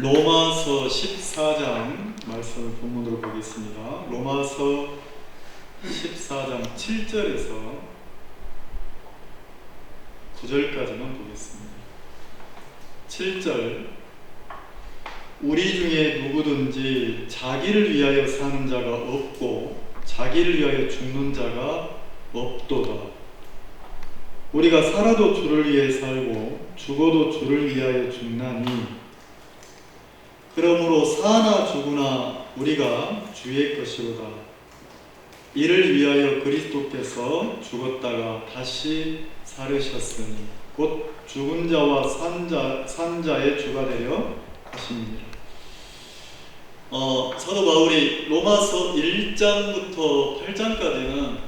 로마서 14장 말씀을 본문으로 보겠습니다. 로마서 14장 7절에서 9절까지만 보겠습니다. 7절 우리 중에 누구든지 자기를 위하여 사는 자가 없고 자기를 위하여 죽는 자가 없도다. 우리가 살아도 주를 위해 살고 죽어도 주를 위하여 죽나니 그러므로 사나 죽으나 우리가 주의 것이로다. 이를 위하여 그리스도께서 죽었다가 다시 살으셨으니 곧 죽은 자와 산 자의 주가 되려 하십니다. 사도 바울이 로마서 1장부터 8장까지는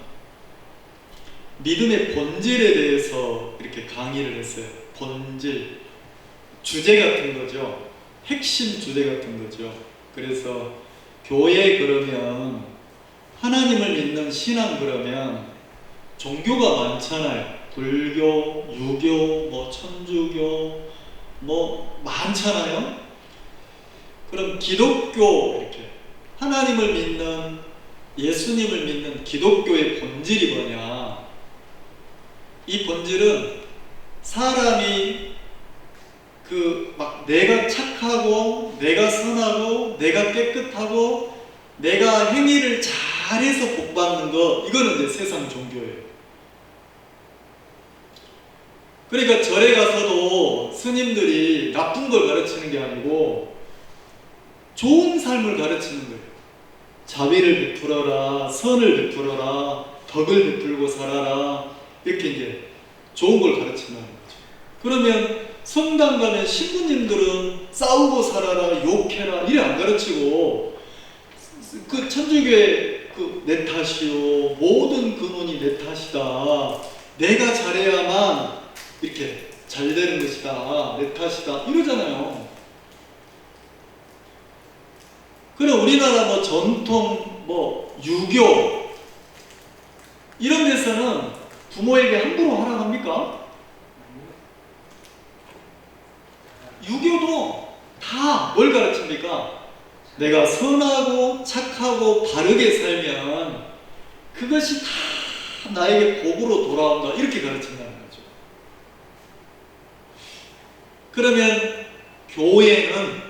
믿음의 본질에 대해서 이렇게 강의를 했어요. 본질, 주제 같은 거죠. 핵심 주제 같은 거죠. 그래서 교회 그러면 하나님을 믿는 신앙 그러면 종교가 많잖아요. 불교, 유교, 천주교 많잖아요. 그럼 기독교 이렇게 하나님을 믿는 예수님을 믿는 기독교의 본질이 뭐냐? 이 본질은 사람이 내가 착하고 내가 선하고 내가 깨끗하고 내가 행위를 잘해서 복받는 거, 이거는 이제 세상 종교예요. 그러니까 절에 가서도 스님들이 나쁜 걸 가르치는 게 아니고 좋은 삶을 가르치는 거예요. 자비를 베풀어라, 선을 베풀어라, 덕을 베풀고 살아라, 이렇게 이제 좋은 걸 가르친다는 거죠. 그러면 성당 가면 신부님들은 싸우고 살아라, 욕해라 이래 안 가르치고 그 천주교의 내 탓이요, 모든 근원이 내 탓이다, 내가 잘해야만 이렇게 잘 되는 것이다, 내 탓이다 이러잖아요. 그럼 우리나라 전통 유교 이런 데서는 부모에게 함부로 하라고 합니까? 유교도 다 뭘 가르칩니까? 내가 선하고 착하고 바르게 살면 그것이 다 나에게 복으로 돌아온다, 이렇게 가르친다는 거죠. 그러면 교회는,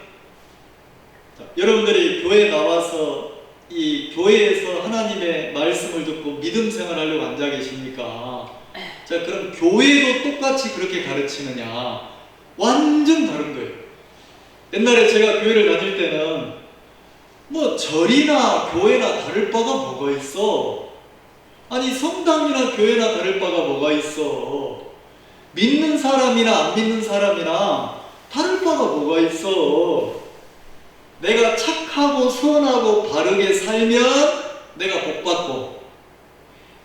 여러분들이 교회 나와서 이 교회에서 하나님의 말씀을 듣고 믿음 생활하려고 앉아 계십니까? 자, 그럼 교회도 똑같이 그렇게 가르치느냐? 완전 다른 거예요. 옛날에 제가 교회를 다닐 때는 절이나 교회나 다를 바가 뭐가 있어? 아니 성당이나 교회나 다를 바가 뭐가 있어? 믿는 사람이나 안 믿는 사람이나 다를 바가 뭐가 있어? 내가 착하고 선하고 바르게 살면 내가 복받고,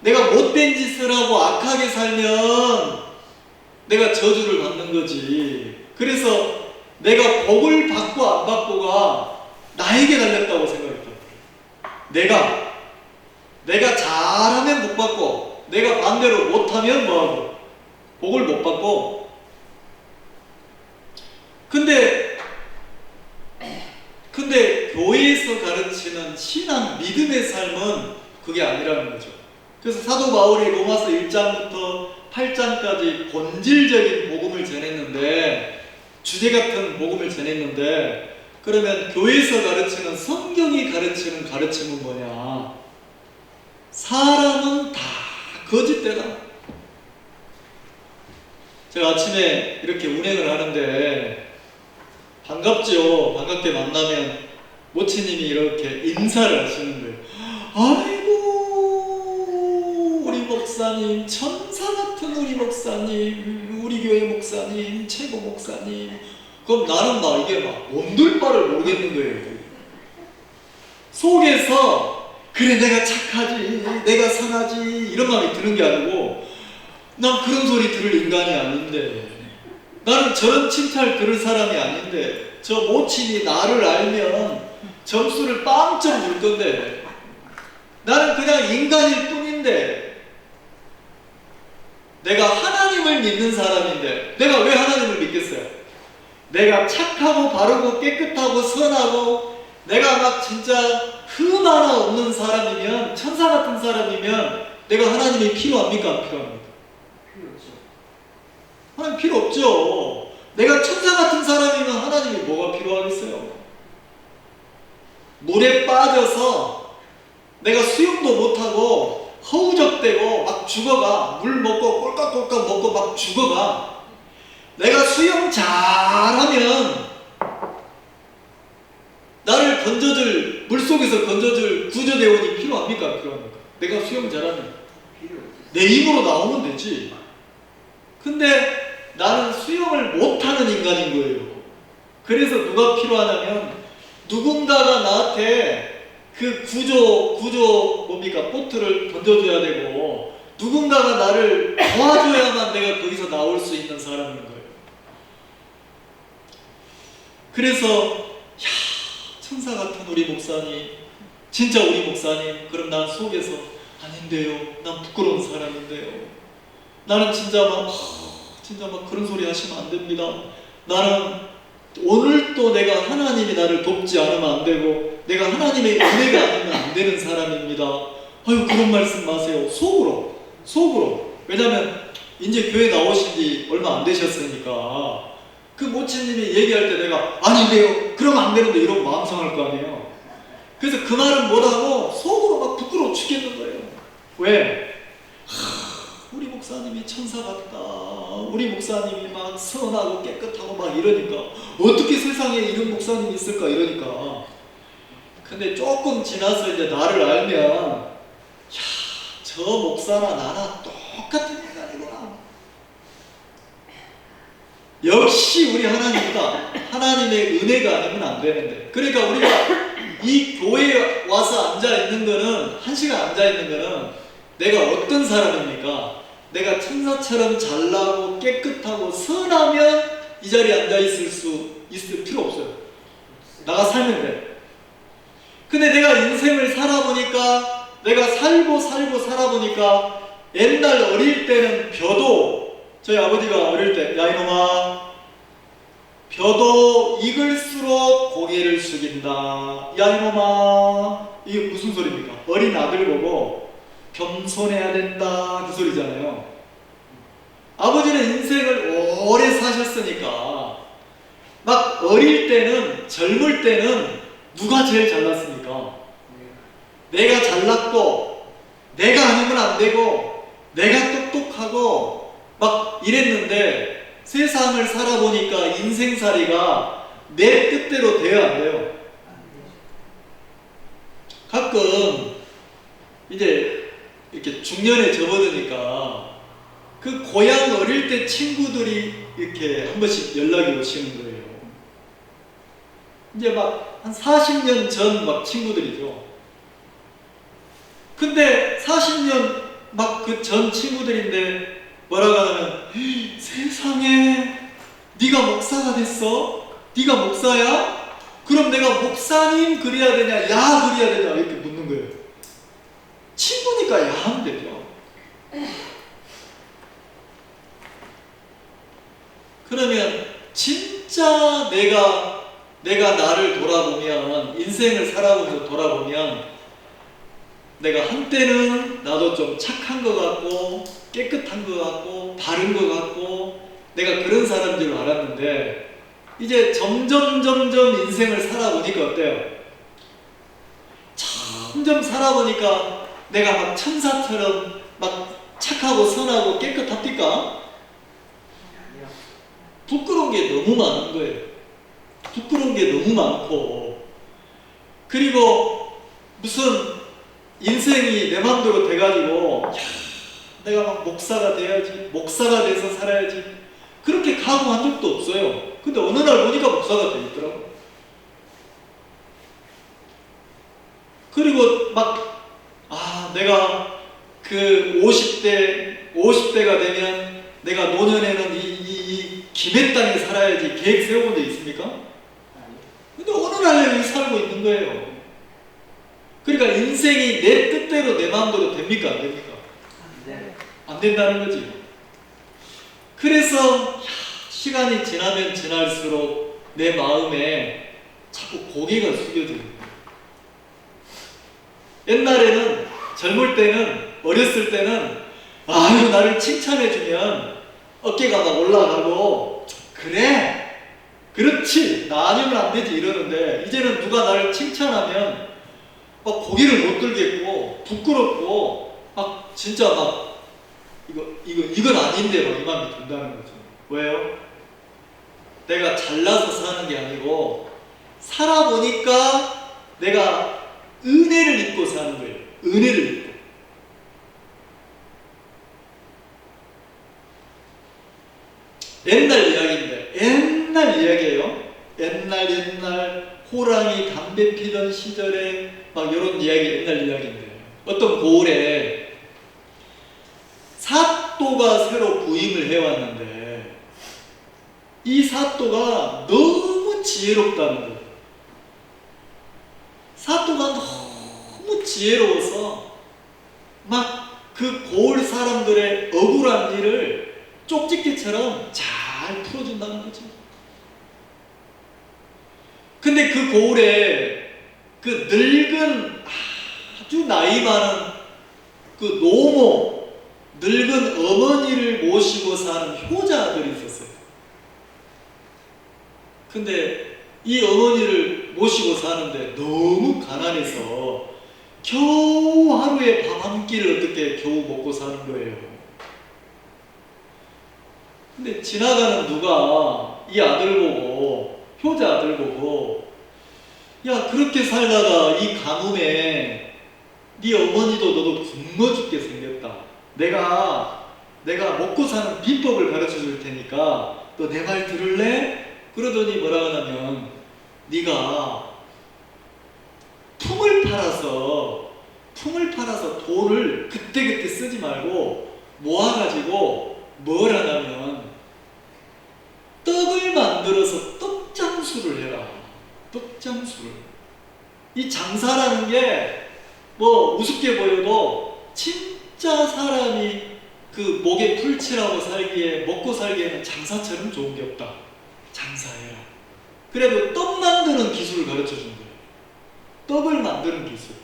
내가 못된 짓을 하고 악하게 살면 내가 저주를 받는 거지. 그래서 내가 복을 받고 안 받고가 나에게 달렸다고 생각했다. 내가 잘하면 복 받고 내가 반대로 못하면 뭐하고 복을 못 받고. 근데 교회에서 가르치는 신앙, 믿음의 삶은 그게 아니라는 거죠. 그래서 사도 바울이 로마서 1장부터 8장까지 본질적인 복음을 전했는데, 주제 같은 복음을 전했는데, 그러면 교회에서 가르치는, 성경이 가르치는 가르침은 뭐냐? 사람은 다 거짓되다. 제가 아침에 이렇게 운행을 하는데 반갑죠. 반갑게 만나면 모치님이 이렇게 인사를 하시는 거예요. 아이고 우리 목사님, 천사 같은 우리 목사님, 우리 교회 목사님, 최고 목사님. 그럼 나는 이게 뭔들 바를 모르겠는 거예요. 속에서 그래 내가 착하지, 내가 선하지 이런 마음이 드는 게 아니고, 난 그런 소리 들을 인간이 아닌데, 나는 저런 칭찬을 들을 사람이 아닌데, 저 모친이 나를 알면 점수를 빵점 줄 건데, 나는 그냥 인간일 뿐인데, 내가 하나님을 믿는 사람인데 내가 왜 하나님을 믿겠어요? 내가 착하고 바르고 깨끗하고 선하고 내가 막 진짜 흠 하나 없는 사람이면, 천사 같은 사람이면 내가 하나님이 필요합니까? 안 필요합니까? 필요 없죠. 하나님 필요 없죠. 내가 천사 같은 사람이면 하나님이 뭐가 필요하겠어요? 물에 빠져서 내가 수영도 못하고 허우적대고 막 죽어가. 물 먹고 꼴깍꼴깍 먹고 막 죽어가. 내가 수영 잘하면 나를 건져줄, 물속에서 건져줄 구조대원이 필요합니까? 안 필요합니까? 내가 수영 잘하면 필요 없죠. 내 힘으로 나오면 되지. 근데 나는 수영을 못하는 인간인 거예요. 그래서 누가 필요하냐면 누군가가 나한테 그 구조 뭡니까? 보트를 던져줘야 되고 누군가가 나를 도와줘야만 내가 거기서 나올 수 있는 사람인 거예요. 그래서 천사 같은 우리 목사님, 진짜 우리 목사님, 그럼 난 속에서 아닌데요, 난 부끄러운 사람인데요, 나는 진짜 막 그런 소리 하시면 안 됩니다. 나는 오늘 또 내가 하나님이 나를 돕지 않으면 안 되고 내가 하나님의 은혜가 아니면 안 되는 사람입니다. 아유, 그런 말씀 마세요. 속으로. 왜냐면 이제 교회 나오신 지 얼마 안 되셨으니까 그 모치님이 얘기할 때 내가 아닌데요, 그러면 안 되는데 이러고 마음 상할 거 아니에요. 그래서 그 말은 못하고 속으로 막 부끄러워 죽겠는 거예요. 왜? 우리 목사님이 천사 같다, 우리 목사님이 막 선하고 깨끗하고 막 이러니까 어떻게 세상에 이런 목사님이 있을까 이러니까. 근데 조금 지나서 이제 나를 알면 저 목사나 나나 똑같은 인간이구나. 역시 우리 하나님이다. 하나님의 은혜가 아니면 안 되는데. 그러니까 우리가 이 교회에 와서 앉아있는 거는, 한 시간 앉아있는 거는 내가 어떤 사람입니까? 내가 천사처럼 잘나고 깨끗하고 선하면 이 자리에 앉아있을 필요 없어요. 나가 살면 돼. 근데 내가 인생을 살아보니까, 내가 살고 살아보니까 옛날 어릴 때는 벼도, 저희 아버지가 어릴 때 야 이놈아, 벼도 익을수록 고개를 숙인다. 야 이놈아, 이게 무슨 소리입니까? 어린 아들 보고 겸손해야 된다, 그 소리잖아요. 아버지는 인생을 오래 사셨으니까 막 어릴 때는, 젊을 때는 누가 제일 잘났습니까? 내가 잘났고 내가 아니면 안 되고 내가 똑똑하고 막 이랬는데 세상을 살아보니까 인생살이가 내 뜻대로 돼야 안 돼요. 가끔 이제 이렇게 중년에 접어드니까 그 고향 어릴 때 친구들이 이렇게 한 번씩 연락이 오시는 거예요. 이제 막 한 40년 전 막 친구들이죠. 근데 40년 막 그 전 친구들인데 뭐라고 하냐면, 세상에 네가 목사가 됐어? 네가 목사야? 그럼 내가 목사님 그래야 되냐, 야 그래야 되냐, 이렇게 묻는 거예요. 친구니까 야 하면 되죠. 그러면 진짜 내가 나를 돌아보면, 인생을 살아보면서 돌아보면 내가 한때는 나도 좀 착한 것 같고 깨끗한 것 같고 바른 것 같고 내가 그런 사람인 줄 알았는데 이제 점점 인생을 살아보니까 어때요? 점점 살아보니까 내가 막 천사처럼 막 착하고 선하고 깨끗합니까? 부끄러운 게 너무 많은 거예요. 부끄러운 게 너무 많고, 그리고 무슨 인생이 내 마음대로 돼가지고 내가 막 목사가 돼야지, 목사가 돼서 살아야지, 그렇게 각오한 적도 없어요. 근데 어느 날 보니까 목사가 돼 있더라고요. 그리고 막 내가 그 50대가 되면 내가 노년에는 이 김해 땅에 살아야지 계획 세워본 적 있습니까? 근데 어느 날 여기 살고 있는 거예요. 그러니까 인생이 내 뜻대로 내 마음대로 됩니까? 안 됩니까? 네. 안 된다는 거지. 그래서 시간이 지나면 지날수록 내 마음에 자꾸 고개가 숙여지는 거예요. 옛날에는, 젊을 때는, 어렸을 때는 아유 나를 칭찬해주면 어깨가 막 올라가고 그래 그렇지 나 아니면 안 되지 이러는데, 이제는 누가 나를 칭찬하면 막 고개를 못 들겠고 부끄럽고 막 진짜 막 이건 아닌데 막 이 마음이 든다는 거죠. 왜요? 내가 잘나서 사는 게 아니고 살아보니까 내가 은혜를 입고 사는 거예요. 은혜를 입고. 옛날 이야기인데, 옛날 이야기예요. 옛날 호랑이 담배 피던 시절에 막 이런 이야기, 옛날 이야기인데, 어떤 고을에 사또가 새로 부임을 해왔는데 이 사또가 너무 지혜롭다는 거예요. 사또가 너무 지혜로워서 막 그 고을 사람들의 억울한 일을 쪽집게처럼 잘 풀어준다는 거죠. 근데 그 고을에 그 늙은 아주 나이 많은 그 노모, 늙은 어머니를 모시고 사는 효자들이 있었어요. 근데 이 어머니를 모시고 사는데 너무 가난해서 겨우 하루에 밥 한 끼를 어떻게 겨우 먹고 사는 거예요. 근데 지나가는 누가 이 아들 보고, 효자 아들 보고, 야 그렇게 살다가 이 가뭄에 네 어머니도 너도 굶어 죽게 생겼다. 내가 먹고 사는 비법을 가르쳐 줄 테니까 너 내 말 들을래? 그러더니 뭐라 하냐면, 네가 품을 팔아서 돈을 그때그때 쓰지 말고 모아가지고 뭘 하냐면 떡을 만들어서 떡장수를 해라. 떡장수를. 이 장사라는 게 뭐 우습게 보여도 진짜 사람이 그 목에 풀칠하고 살기에, 먹고 살기에는 장사처럼 좋은 게 없다. 장사해라. 그래도 떡 만드는 기술을 가르쳐 준 거예요. 떡을 만드는 기술.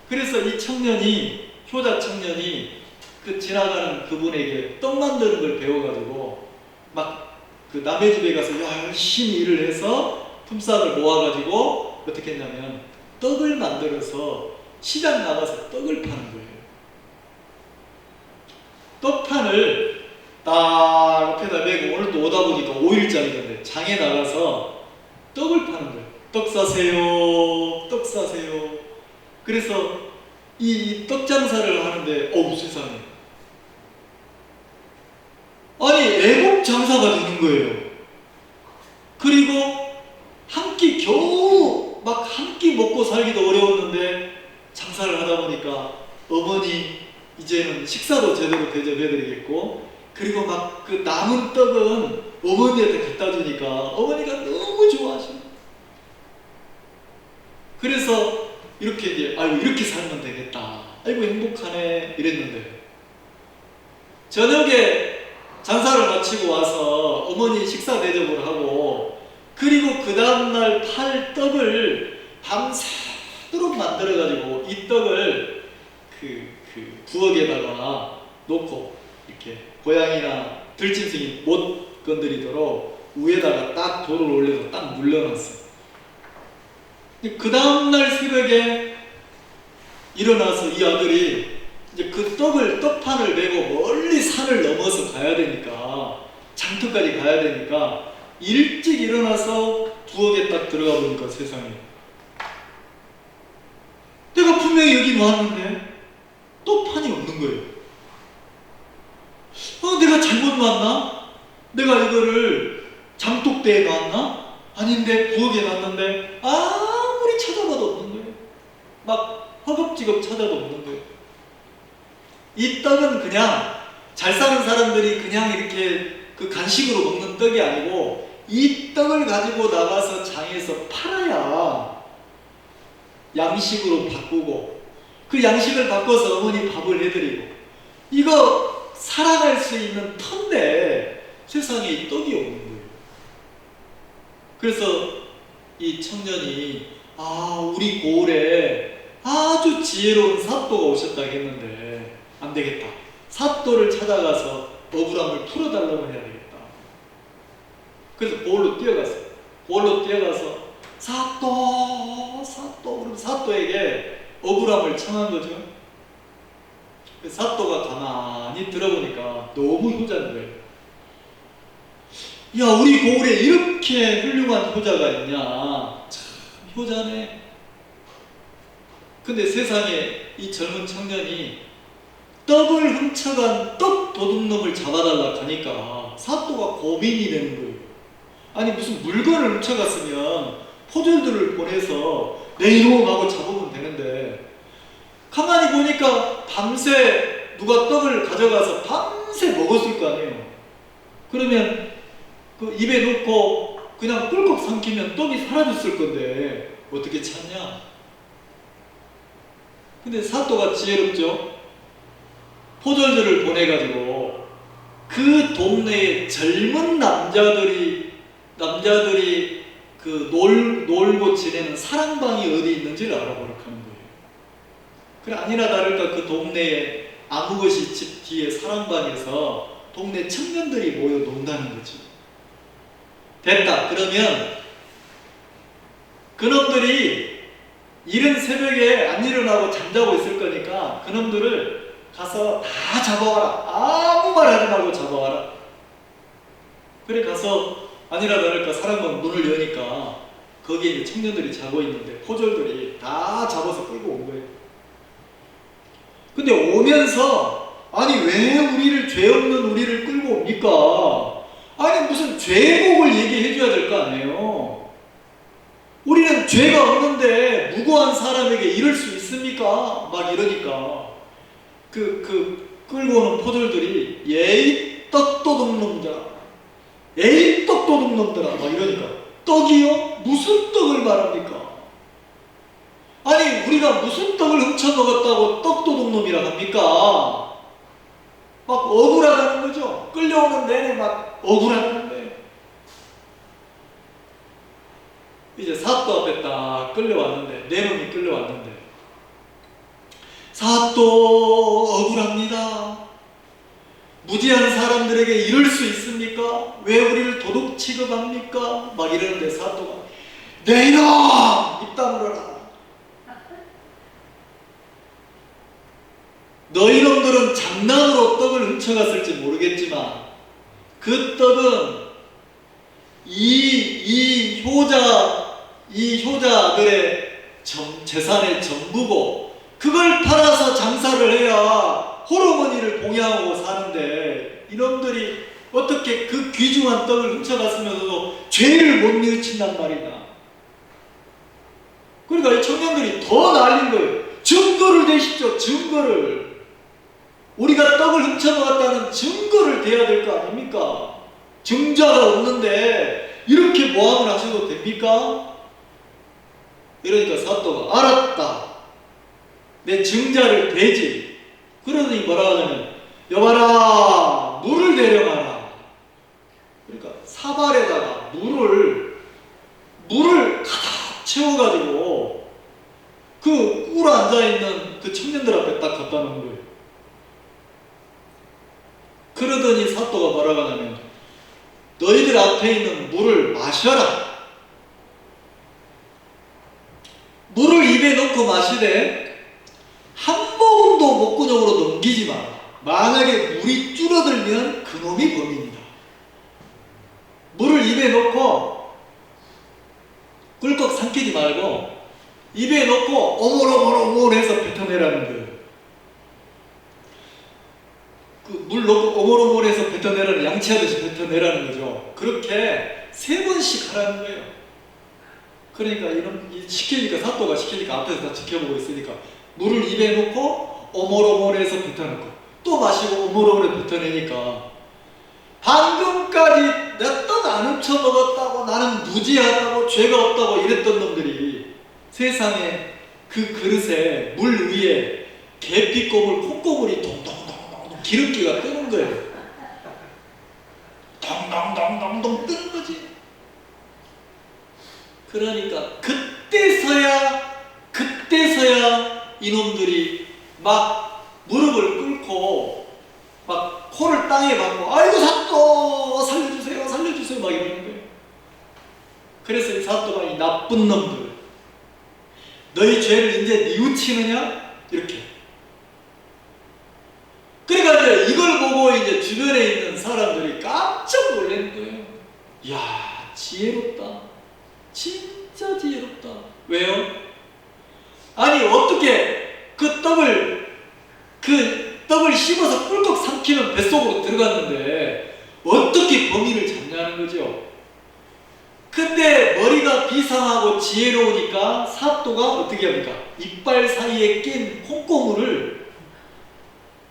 그래서 이 청년이, 효자 청년이 그 지나가는 그분에게 떡 만드는 걸 배워가지고 막 그 남의 집에 가서 열심히 일을 해서 품삯을 모아가지고 어떻게 했냐면 떡을 만들어서 시장 나가서 떡을 파는 거예요. 떡판을 딱 옆에다 메고, 오늘도 오다 보니까 5일짜리던데 장에 나가서 떡을 파는 거예요. 떡 사세요, 떡 사세요. 그래서 이 떡장사를 하는데 어우 세상에, 아니 애국 장사가 되는 거예요. 그리고 한 끼 겨우 막 한 끼 먹고 살기도 어려웠는데 장사를 하다 보니까 어머니 이제는 식사도 제대로 대접해드리겠고, 그리고 막 그 남은 떡은 어머니한테 갖다 주니까 어머니가 너무 좋아하셔. 그래서 이렇게 이제 아이고 이렇게 살면 되겠다, 아이고 행복하네 이랬는데, 저녁에 장사를 마치고 와서 어머니 식사 대접을 하고, 그리고 그 다음날 팔 떡을 밤새도록 만들어가지고 이 떡을 그 부엌에다가 놓고 이렇게 고양이나 들짐승이 못 건드리도록 위에다가 딱 돌을 올려서 딱 물려놨어요. 그 다음날 새벽에 일어나서 이 아들이 이제 그 떡판을 메고 멀리 산을 넘어서 가야 되니까, 장터까지 가야 되니까 일찍 일어나서 부엌에 딱 들어가 보니까 세상에, 내가 분명히 여기 왔는데 떡판이 없는 거예요. 내가 잘못 놨나? 내가 이거를 장독대에 놨나? 아닌데 부엌에 놨는데 아무리 찾아봐도 없는 거예요. 막 허겁지겁 찾아도 없는 거예요. 이 떡은 그냥 잘 사는 사람들이 그냥 이렇게 그 간식으로 먹는 떡이 아니고, 이 떡을 가지고 나가서 장에서 팔아야 양식으로 바꾸고, 그 양식을 바꿔서 어머니 밥을 해드리고, 이거 살아갈 수 있는 터인데 세상에 이 떡이 없는 거예요. 그래서 이 청년이 우리 고을에 아주 지혜로운 사또가 오셨다고 했는데 안 되겠다. 사또를 찾아가서 억울함을 풀어달라고 해야 되겠다. 그래서 고을로 뛰어갔어요. 고을로 뛰어가서 사또 그럼 사또에게 억울함을 청한 거죠. 사또가 가만히 들어보니까 너무 효자인 거예요. 야, 우리 고을에 이렇게 훌륭한 효자가 있냐. 참 효자네. 근데 세상에 이 젊은 청년이 떡을 훔쳐간 떡 도둑놈을 잡아달라 하니까 사또가 고민이 되는 거예요. 아니 무슨 물건을 훔쳐갔으면 포졸들을 보내서 내 이놈하고 잡으면 되는데 가만히 보니까 밤새 누가 떡을 가져가서 밤새 먹었을 거 아니에요. 그러면 그 입에 넣고 그냥 꿀꺽 삼키면 떡이 사라졌을 건데 어떻게 찾냐? 근데 사또가 지혜롭죠. 포졸들을 보내가지고 그 동네에 젊은 남자들이 그 놀고 지내는 사랑방이 어디 있는지를 알아보려고 하는 거예요. 그래 아니나 다를까 그 동네에 아무것이 집 뒤에 사랑방에서 동네 청년들이 모여 논다는 거지. 됐다. 그러면 그놈들이 이른 새벽에 안 일어나고 잠자고 있을 거니까 그놈들을 가서 다 잡아와라. 아무 말 하지 말고 잡아와라. 그래 가서 아니라 다를까 사랑방 문을 여니까 거기에 이제 청년들이 자고 있는데 포졸들이 다 잡아서 끌고 온 거예요. 근데 오면서 아니 왜 우리를 죄 없는 우리를 끌고 옵니까? 아니 무슨 죄복을 얘기해 줘야 될 거 아니에요. 우리는 죄가 없는데 무고한 사람에게 이럴 수 있습니까? 막 이러니까 끌고 오는 포졸들이 예이 떡도둑놈들아, 에이 떡도둑놈들아 막 이러니까 떡이요? 무슨 떡을 말합니까? 아니 우리가 무슨 떡을 훔쳐먹었다고 떡도둑놈이라 합니까? 막 억울하다는 거죠. 끌려오는 내내 막 억울하다는 거예요. 이제 사또 앞에 딱 끌려왔는데 네 놈이 끌려왔는데 사또 억울합니다. 무지한 사람들에게 이럴 수 있습니까? 왜 우리를 도둑 취급합니까? 막 이러는데 사또가 내 이놈! 입 다물어라. 너희 놈들은 장난으로 떡을 훔쳐갔을지 모르겠지만 그 떡은 이 효자들의 재산의 전부고 그걸 팔아서 장사를 해야 호르머니를 봉양하고 사는데 이놈들이 어떻게 그 귀중한 떡을 훔쳐갔으면서도 죄를 못 뉘우친단 말이다. 그러니까 이 청년들이 더 날린 거예요. 증거를 대십시오. 증거를. 우리가 떡을 훔쳐먹었다는 증거를 대야 될 거 아닙니까? 증자가 없는데 이렇게 모함을 하셔도 됩니까? 이러니까 사또가 알았다. 내 증자를 대지. 그러더니 뭐라 하냐면 여봐라 물을 데려가라. 그러니까 사발에다가 물을 가득 채워가지고 그 꿀 앉아있는 그 청년들 앞에 딱 갖다 놓은 거예요. 그러더니 사또가 뭐라고 하냐면 너희들 앞에 있는 물을 마셔라. 물을 입에 넣고 마시되 한 모금도 목구멍으로 넘기지 마라. 만약에 물이 줄어들면 그놈이 범인이다. 물을 입에 넣고 꿀꺽 삼키지 말고 입에 넣고 오물오물 해서 뱉어내라는 거예요. 그 물 넣고 오물오물 해서 뱉어내라는, 양치하듯이 뱉어내라는 거죠. 그렇게 3번씩 하라는 거예요. 그러니까 시키니까 사또가 시키니까 앞에서 다 지켜보고 있으니까 물을 입에 넣고 오물오물해서 뱉어내고 또 마시고 오물오물해 뱉어내니까 방금까지 내 떡 안 훔쳐먹었다고 나는 무지하다고 죄가 없다고 이랬던 놈들이 세상에 그 그릇에 물 위에 계피고물 콩고물이 동동동동 기름기가 뜨는 거예요. 동동동동동 뜨는 거지. 그러니까 그때서야 이놈들이 막 무릎을 꿇고 막 코를 땅에 박고 아이고 사또 살려주세요 살려주세요 막 이러는 거예요. 그래서 이 사또가 이 나쁜 놈들 너희 죄를 이제 뉘우치느냐 이렇게. 그러니까 이제 이걸 보고 이제 주변에 있는 사람들이 깜짝 놀라는 거예요. 이야 지혜롭다. 진짜 지혜롭다. 왜요? 아니 어떻게 그 떡을 씹어서 꿀꺽 삼키면 뱃속으로 들어갔는데 어떻게 범인을 잡냐는 거죠. 근데 머리가 비상하고 지혜로우니까 사또가 어떻게 합니까? 이빨 사이에 낀 콩고물을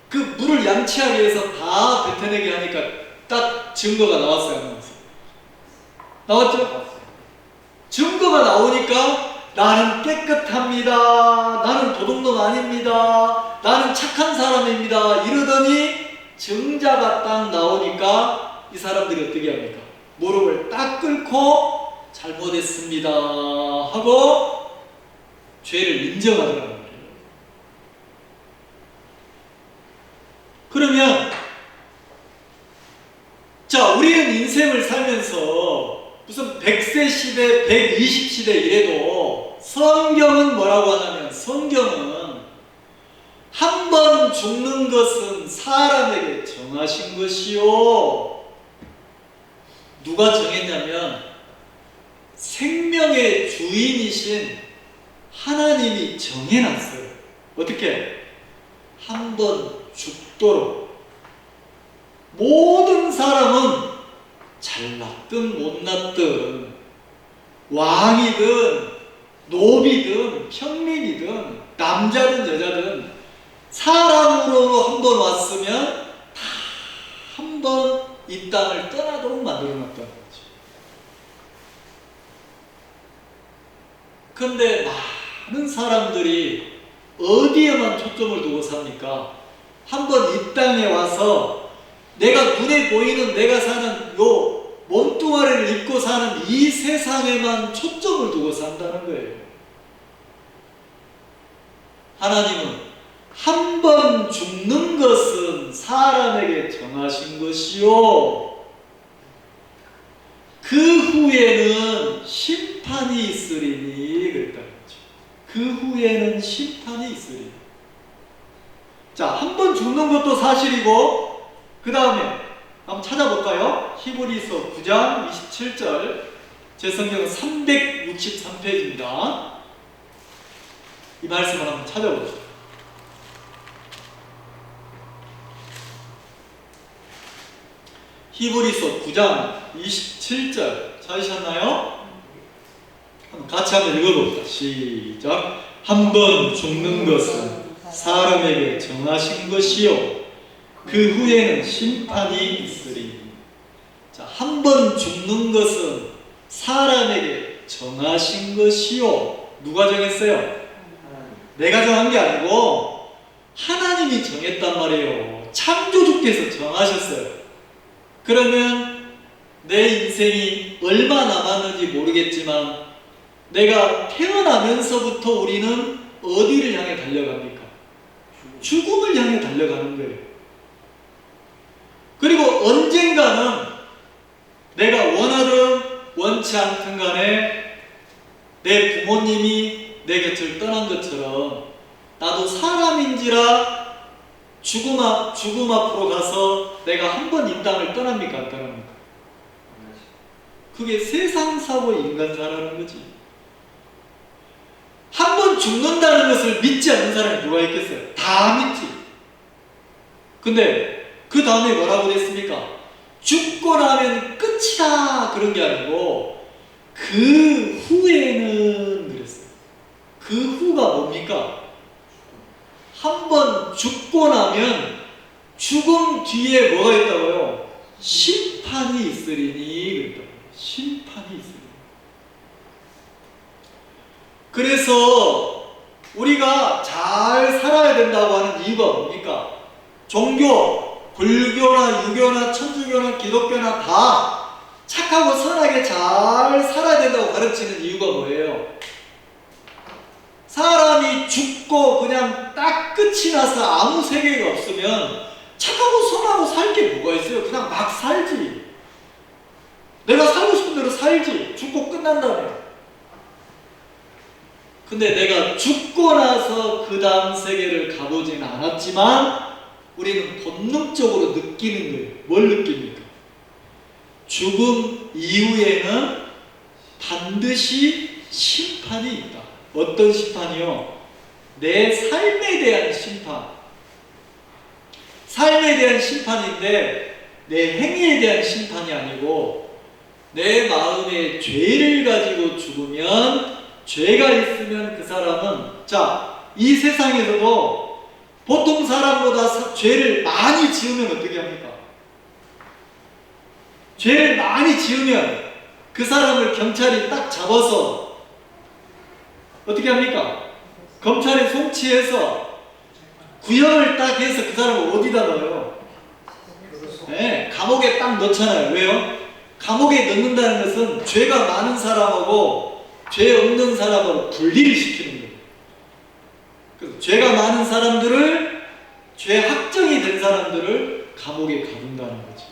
그 물을 양치하기 위해서 다 뱉어내게 하니까 딱 증거가 나왔어요. 안 나왔어요? 나왔죠? 증거가 나오니까 나는 깨끗합니다. 나는 도둑놈 아닙니다. 나는 착한 사람입니다. 이러더니 증자가 딱 나오니까 이 사람들이 어떻게 합니까? 무릎을 딱 꿇고 잘못했습니다 하고 죄를 인정하더라는 거예요. 그러면 자 우리는 인생을 살면서 무슨 100세 시대, 120시대 이래도 성경은 뭐라고 하냐면 성경은 한 번 죽는 것은 사람에게 정하신 것이요. 누가 정했냐면 생명의 주인이신 하나님이 정해놨어요. 어떻게? 한 번 죽도록. 모든 사람은 잘났든 못났든 왕이든 노비든 평민이든 남자든 여자든 사람으로 한 번 왔으면 다 한 번 이 땅을 떠나도록 만들어놨다는 거죠. 그런데 많은 사람들이 어디에만 초점을 두고 삽니까? 한 번 이 땅에 와서 내가 눈에 보이는 내가 사는 요 몸뚱아리를 입고 사는 이 세상에만 초점을 두고 산다는 거예요. 하나님은 한 번 죽는 것은 사람에게 정하신 것이요. 그 후에는 심판이 있으리니 그랬다는 거죠. 그 후에는 심판이 있으리니. 자, 한 번 죽는 것도 사실이고 그 다음에 한번 찾아볼까요? 히브리서 9장 27절 제 성경은 363페이지입니다. 이 말씀을 한번 찾아봅시다. 히브리서 9장 27절 찾으셨나요? 같이 한번 읽어봅시다. 시작. 한 번 죽는 것은 사람에게 정하신 것이요 그 후에는 심판이 있으리. 자, 한 번 죽는 것은 사람에게 정하신 것이요. 누가 정했어요? 내가 정한 게 아니고 하나님이 정했단 말이에요. 창조주께서 정하셨어요. 그러면 내 인생이 얼마 남았는지 모르겠지만 내가 태어나면서부터 우리는 어디를 향해 달려갑니까? 죽음을 향해 달려가는 거예요. 그리고 언젠가는 내가 원하든 원치 않든 간에 내 부모님이 내 곁을 떠난 것처럼 나도 사람인지라 죽음 앞으로 가서 내가 한 번 이 땅을 떠납니까? 안 떠납니까? 그게 세상사고 인간사라는 거지. 한 번 죽는다는 것을 믿지 않는 사람이 누가 있겠어요? 다 믿지. 근데 그 다음에 뭐라고 됐습니까? 죽고 나면 끝이다 그런 게 아니고 그 후에는 그랬어요. 그 후가 뭡니까? 한 번 죽고 나면 죽음 뒤에 뭐가 있다고요? 심판이 있으리니 그랬다고요. 심판이 있으리니. 그래서 우리가 잘 살아야 된다고 하는 이유가 뭡니까? 종교 불교나 유교나 천주교나 기독교나 다 착하고 선하게 잘 살아야 된다고 가르치는 이유가 뭐예요? 사람이 죽고 그냥 딱 끝이 나서 아무 세계가 없으면 착하고 선하고 살 게 뭐가 있어요? 그냥 막 살지. 내가 살고 싶은 대로 살지. 죽고 끝난다며. 근데 내가 죽고 나서 그 다음 세계를 가보지는 않았지만 우리는 본능적으로 느끼는 거예요. 뭘 느낍니까? 죽음 이후에는 반드시 심판이 있다. 어떤 심판이요? 내 삶에 대한 심판. 삶에 대한 심판인데 내 행위에 대한 심판이 아니고 내 마음에 죄를 가지고 죽으면 죄가 있으면 그 사람은 이 세상에서도 보통 사람보다 죄를 많이 지으면 어떻게 합니까? 죄를 많이 지으면 그 사람을 경찰이 딱 잡아서 어떻게 합니까? 검찰에 송치해서 구형을 딱 해서 그 사람을 어디다 넣어요? 네, 감옥에 딱 넣잖아요. 왜요? 감옥에 넣는다는 것은 죄가 많은 사람하고 죄 없는 사람하고 분리를 시키는 거예요. 그래서 죄가 많은 사람들을, 죄 확정이 된 사람들을 감옥에 가둔다는 거죠.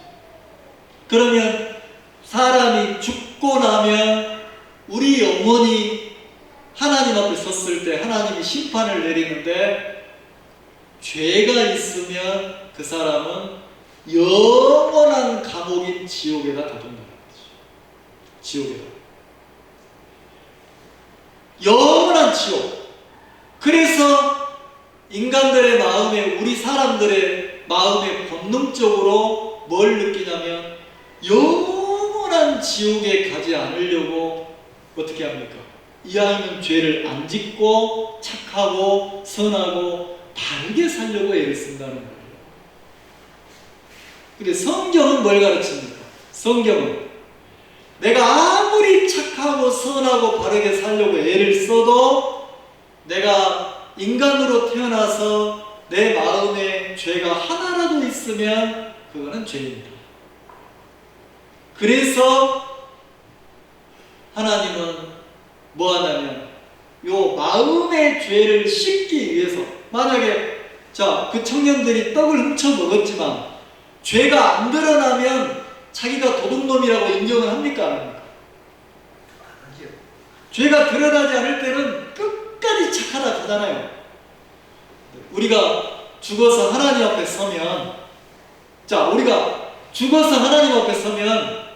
그러면 사람이 죽고 나면 우리 영혼이 하나님 앞에 섰을 때 하나님이 심판을 내리는데 죄가 있으면 그 사람은 영원한 감옥인 지옥에다 가둔다는 거죠. 지옥에다. 영원한 지옥. 그래서 인간들의 마음에, 우리 사람들의 마음에 본능적으로 뭘 느끼냐면 영원한 지옥에 가지 않으려고 어떻게 합니까? 이 아이는 죄를 안 짓고 착하고 선하고 바르게 살려고 애를 쓴다는 거예요. 근데 성경은 뭘 가르칩니까? 성경은 내가 아무리 착하고 선하고 바르게 살려고 애를 써도 내가 인간으로 태어나서 내 마음에 죄가 하나라도 있으면 그거는 죄입니다. 그래서 하나님은 뭐 하냐면 요 마음의 죄를 씻기 위해서, 만약에 그 청년들이 떡을 훔쳐 먹었지만 죄가 안 드러나면 자기가 도둑놈이라고 인정을 합니까? 안 합니까? 죄가 드러나지 않을 때는 끝까지 착하다 가잖아요. 우리가 죽어서 하나님 앞에 서면, 우리가 죽어서 하나님 앞에 서면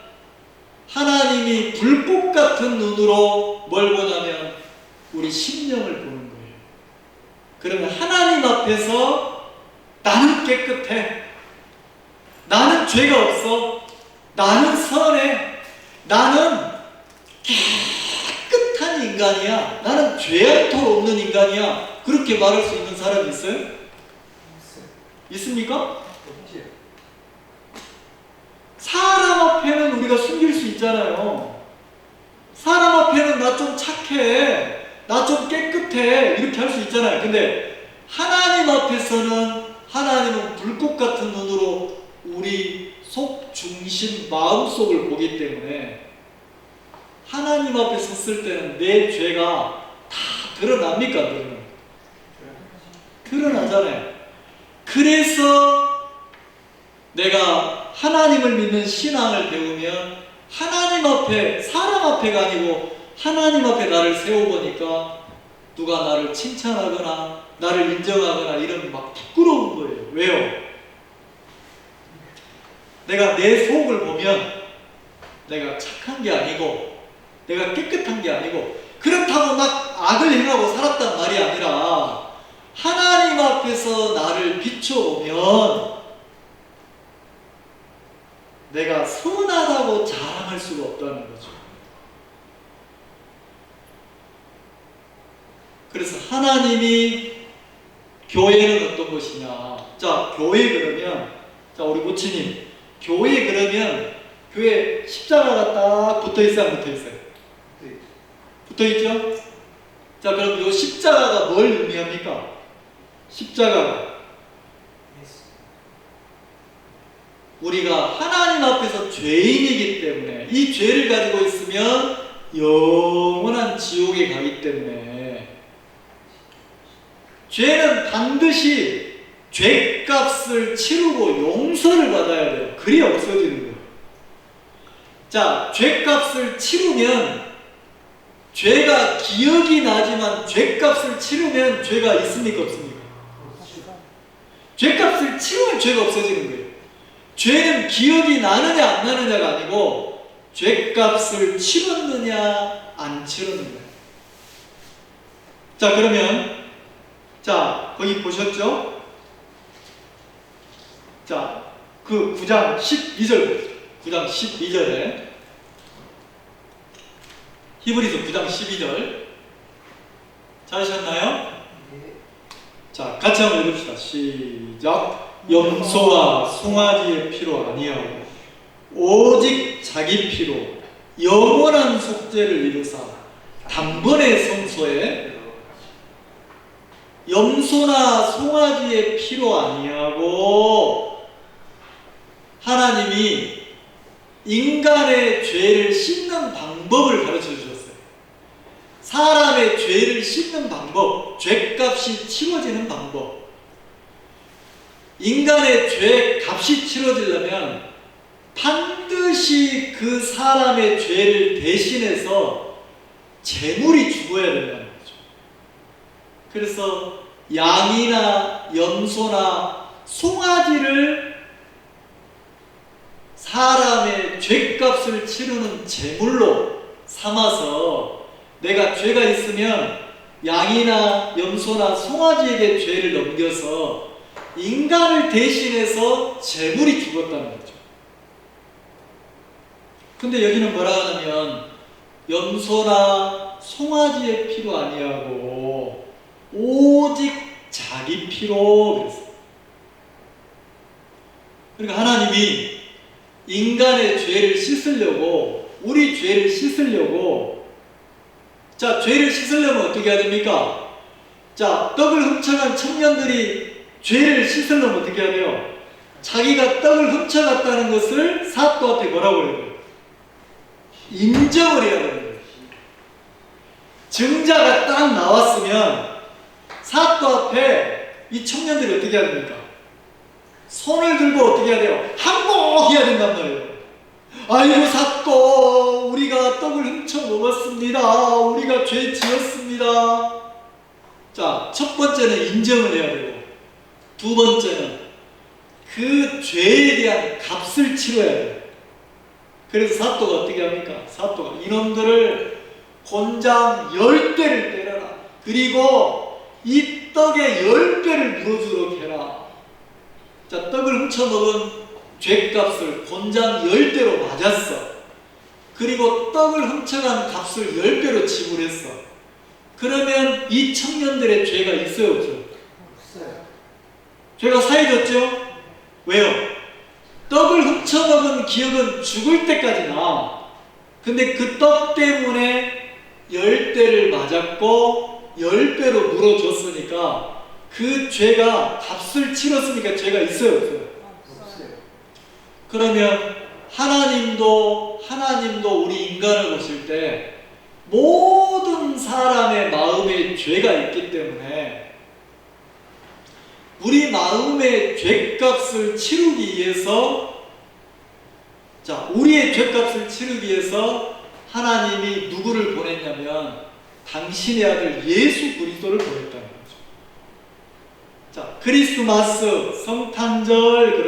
하나님이 불꽃 같은 눈으로 뭘 보냐면 우리 심령을 보는 거예요. 그러면 하나님 앞에서 나는 깨끗해, 나는 죄가 없어, 나는 선해, 나는 깨끗한 인간이야, 나는 죄악토 없는 인간이야, 그렇게 말할 수 있는 사람이 있어요? 있습니까? 사람 앞에는 우리가 숨길 수 있잖아요. 사람 앞에는 나 좀 착해, 나 좀 깨끗해, 이렇게 할 수 있잖아요. 근데 하나님 앞에서는 하나님은 불꽃 같은 눈으로 우리 속, 중심, 마음속을 보기 때문에 하나님 앞에 섰을 때는 내 죄가 다 드러납니까? 드러나잖아요. 그래서 내가 하나님을 믿는 신앙을 배우면 하나님 앞에, 사람 앞에가 아니고 하나님 앞에 나를 세워보니까 누가 나를 칭찬하거나 나를 인정하거나 이러면 막 부끄러운 거예요. 왜요? 내가 내 속을 보면 내가 착한 게 아니고 내가 깨끗한 게 아니고 그렇다고 막 악을 행하고 살았단 말이 아니라 하나님 앞에서 나를 비춰보면 내가 선하다고 자랑할 수가 없다는 거죠. 그래서 하나님이 교회는 어떤 것이냐. 교회 그러면, 우리 모치님, 교회 그러면 교회 십자가가 딱 붙어 있어요, 안 붙어 있어요? 붙어 있죠? 그럼 이 십자가가 뭘 의미합니까? 십자가가 우리가 하나님 앞에서 죄인이기 때문에 이 죄를 가지고 있으면 영원한 지옥에 가기 때문에 죄는 반드시 죄값을 치르고 용서를 받아야 돼요. 그래야 없어지는 거예요. 자, 죄값을 치르면 죄가 기억이 나지만 죄값을 치르면 죄가 있습니까? 없습니까? 죄값을 치르면 죄가 없어지는 거예요. 죄는 기억이 나느냐 안 나느냐가 아니고 죄값을 치렀느냐 안 치렀느냐. 자, 그러면 자, 거기 보셨죠? 자, 그 9장 12절 보세요. 9장 12절에 히브리서 9장 12절 찾으셨나요? 자, 같이 한번 읽읍시다. 시작. 염소와 송아지의 피로 아니하고 오직 자기 피로 영원한 속죄를 이루사 단번에 성소에 염소나 송아지의 피로 아니하고 하나님이 인간의 죄를 씻는 방법을 가르쳐 주셨어요. 사람의 죄를 씻는 방법, 죄값이 치러지는 방법. 인간의 죄 값이 치러지려면 반드시 그 사람의 죄를 대신해서 재물이 죽어야 된다는 거죠. 그래서 양이나 염소나 송아지를 사람의 죄값을 치르는 제물로 삼아서 내가 죄가 있으면 양이나 염소나 송아지에게 죄를 넘겨서 인간을 대신해서 제물이 죽었다는 거죠. 근데 여기는 뭐라 하냐면 염소나 송아지의 피로 아니하고 오직 자기 피로 그랬어요. 그러니까 하나님이 인간의 죄를 씻으려고, 우리 죄를 씻으려고, 자, 죄를 씻으려면 어떻게 해야 됩니까? 자, 떡을 훔쳐간 청년들이 죄를 씻으려면 어떻게 해야 돼요? 자기가 떡을 훔쳐갔다는 것을 사또 앞에 뭐라고 해야 돼요? 인정을 해야 되는 거예요. 증자가 딱 나왔으면 사또 앞에 이 청년들이 어떻게 해야 됩니까? 손을 들고 어떻게 해야 돼요? 항복해야 된단 말이에요. 아이고 사또, 우리가 떡을 훔쳐 먹었습니다. 우리가 죄 지었습니다. 자, 첫 번째는 인정을 해야 되고, 두 번째는 그 죄에 대한 값을 치러야 돼요. 그래서 사또가 어떻게 합니까? 사또가 이놈들을 곤장 10대를 때려라. 그리고 이 떡에 10배를 물어주도록 해라. 자, 떡을 훔쳐먹은 죄값을 곤장 10대로 맞았어. 그리고 떡을 훔쳐간 값을 10배로 지불했어. 그러면 이 청년들의 죄가 있어요, 없어요? 없어요. 죄가 사해졌죠? 왜요? 떡을 훔쳐먹은 기억은 죽을 때까지 나. 근데 그 떡 때문에 10대를 맞았고 10배로 물어줬으니까 그 죄가 값을 치렀으니까 죄가 있어요, 없어요? 없어요. 그러면 하나님도 우리 인간을 보실 때 모든 사람의 마음에 죄가 있기 때문에 우리 마음의 죄값을 치르기 위해서, 자, 우리의 죄값을 치르기 위해서 하나님이 누구를 보냈냐면 당신의 아들 예수 그리스도를 보냈다는 거죠. 자, 크리스마스, 성탄절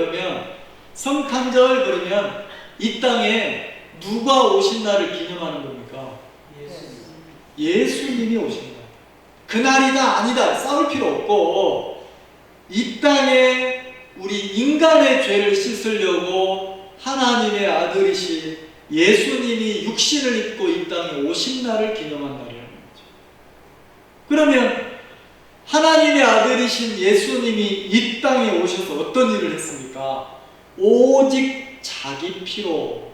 그러면 이 땅에 누가 오신 날을 기념하는 겁니까? 예수님이 오신 날. 그날이다 아니다 싸울 필요 없고, 이 땅에 우리 인간의 죄를 씻으려고 하나님의 아들이신 예수님이 육신을 입고 이 땅에 오신 날을 기념한 날이라는 거죠. 그러면 하나님의 아들이신 예수님이 이 땅에 오셔서 어떤 일을 했습니까? 오직 자기 피로.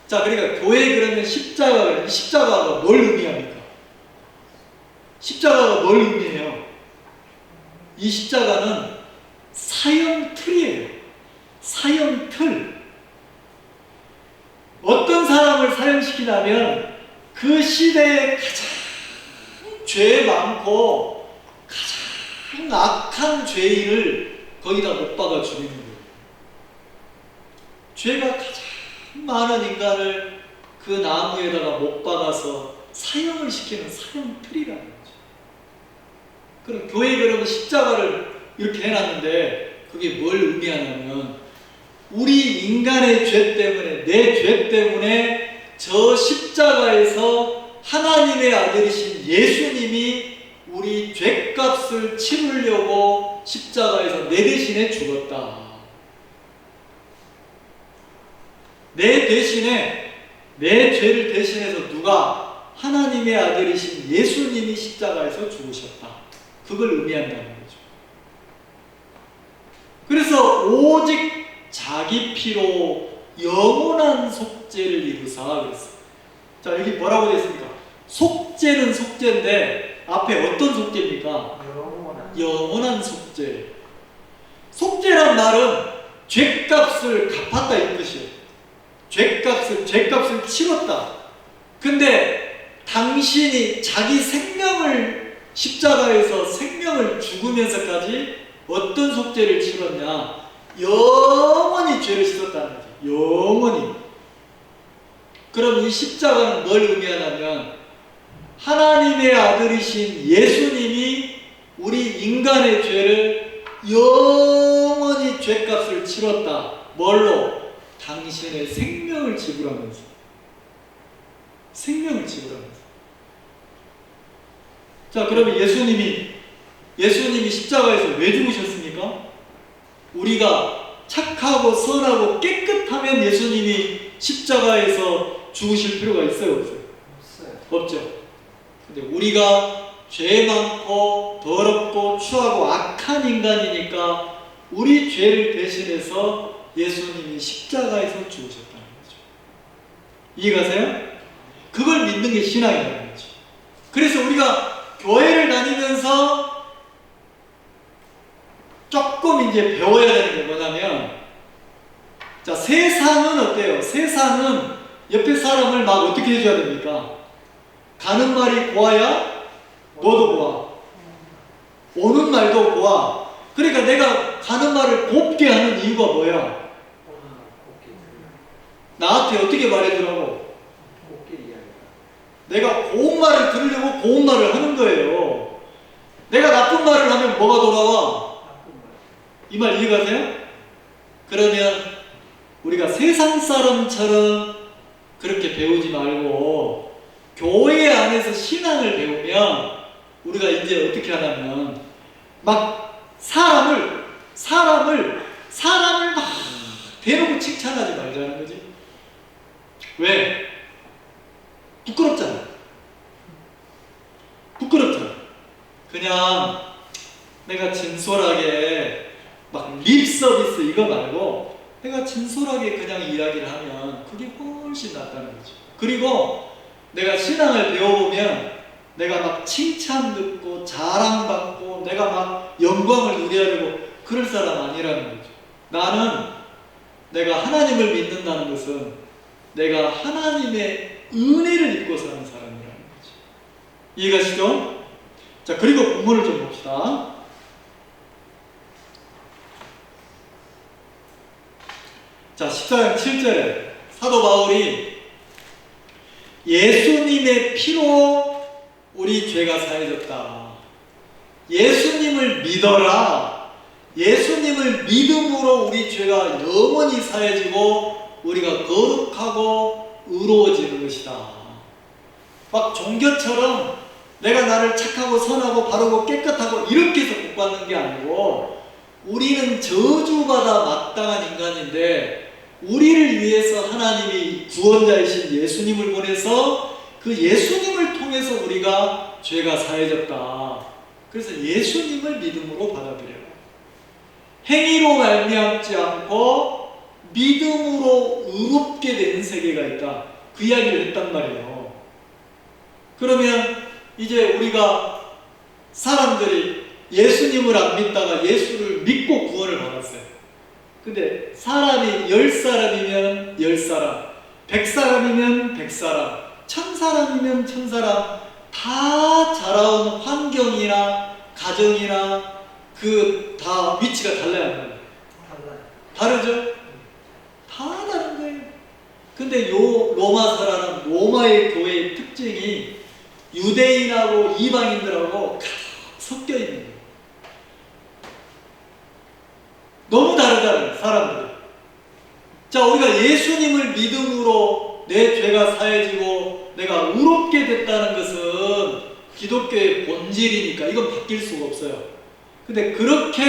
자, 그러니까 교회 그러면 십자가가 뭘 의미합니까? 십자가가 뭘 의미해요? 이 십자가는 사형 틀이에요. 사형틀. 어떤 사람을 사형시키냐면 그 시대에 가장 죄 많고 가장 악한 죄인을 거기다 못 박아 죽이는 거예요. 죄가 가장 많은 인간을 그 나무에다가 못 박아서 사형을 시키는 사형틀이라는 거죠. 그럼 교회 그러면 십자가를 이렇게 해놨는데 그게 뭘 의미하냐면 우리 인간의 죄 때문에, 내 죄 때문에 저 십자가에서 하나님의 아들이신 예수님이 우리 죄값을 치르려고 십자가에서 내 대신에 죽었다. 내 대신에, 내 죄를 대신해서 누가? 하나님의 아들이신 예수님이 십자가에서 죽으셨다. 그걸 의미한다는 거죠. 그래서 오직 자기 피로 영원한 속죄를 이루사 그랬어요. 자, 여기 뭐라고 되어 있습니까? 속죄는 속죄인데 앞에 어떤 속죄입니까? 영원한 속죄. 속죄란 말은 죄값을 갚았다 이 뜻이에요. 죄값을 치렀다. 근데 당신이 자기 생명을 십자가에서 생명을 죽으면서까지 어떤 속죄를 치렀냐? 영원히 죄를 씻었다는 거죠. 영원히. 그럼 이 십자가는 뭘 의미하냐면 하나님의 아들이신 예수님이 우리 인간의 죄를 영원히 죄값을 치렀다. 뭘로? 당신의 생명을 지불하면서. 생명을 지불하면서. 자, 그러면 예수님이 십자가에서 왜 죽으셨습니까? 우리가 착하고 선하고 깨끗하면 예수님이 십자가에서 죽으실 필요가 있어요, 없어요? 없죠. 근데 우리가 죄 많고 더럽고 추하고 악한 인간이니까 우리 죄를 대신해서 예수님이 십자가에서 죽으셨다는 거죠. 이해가세요? 그걸 믿는 게 신앙이라는 거죠. 그래서 우리가 교회를 다니면서 조금 이제 배워야 되는 게 뭐냐면, 자, 세상은 어때요? 세상은 옆에 사람을 막 어떻게 해줘야 됩니까? 가는 말이 고와야 너도 고와. 오는 말도 고와. 그러니까 내가 가는 말을 곱게 하는 이유가 뭐야? 나한테 어떻게 말해주라고? 내가 고운 말을 들으려고 고운 말을 하는 거예요. 내가 나쁜 말을 하면 뭐가 돌아와? 이 말 이해가세요? 그러면 우리가 세상 사람처럼 그렇게 배우지 말고 교회 안에서 신앙을 배우면 우리가 이제 어떻게 하냐면 막 사람을 막 대놓고 칭찬하지 말자는 거지. 왜? 부끄럽잖아. 그냥 내가 진솔하게 막 립 서비스 이거 말고 내가 진솔하게 그냥 이야기를 하면 그게 훨씬 낫다는 거죠. 그리고 내가 신앙을 배워보면 내가 막 칭찬 듣고 자랑받고 내가 막 영광을 누려야 되고 그럴 사람 아니라는 거죠. 나는 내가 하나님을 믿는다는 것은 내가 하나님의 은혜를 입고 사는 사람이라는 거죠. 이해가시죠? 자, 그리고 본문을 좀 봅시다. 자, 14장 7절에 사도 바울이 예수님의 피로 우리 죄가 사해졌다. 예수님을 믿어라. 예수님을 믿음으로 우리 죄가 영원히 사해지고 우리가 거룩하고 의로워지는 것이다. 막 종교처럼 내가 나를 착하고 선하고 바르고 깨끗하고 이렇게 해서 복받는 게 아니고 우리는 저주받아 마땅한 인간인데 우리를 위해서 하나님이 구원자이신 예수님을 보내서 그 예수님을 통해서 우리가 죄가 사해졌다. 그래서 예수님을 믿음으로 받아들여라. 행위로 말미암지 않고 믿음으로 의롭게 되는 세계가 있다. 그 이야기를 했단 말이에요. 그러면 이제 우리가 사람들이 예수님을 안 믿다가 예수를 믿고 구원을 받았어요. 근데 사람이 10사람이면 10사람, 100사람이면 100사람, 1000사람이면 1000사람, 다 자라온 환경이나 가정이나 다 위치가 달라요. 다르죠? 다 다른 거예요. 근데 로마서라는 로마의 교회의 특징이 유대인하고 이방인들하고 가득 섞여 있는 거예요. 너무 다르잖아요, 사람들. 자, 우리가 예수님을 믿음으로 내 죄가 사해지고 내가 의롭게 됐다는 것은 기독교의 본질이니까 이건 바뀔 수가 없어요. 근데 그렇게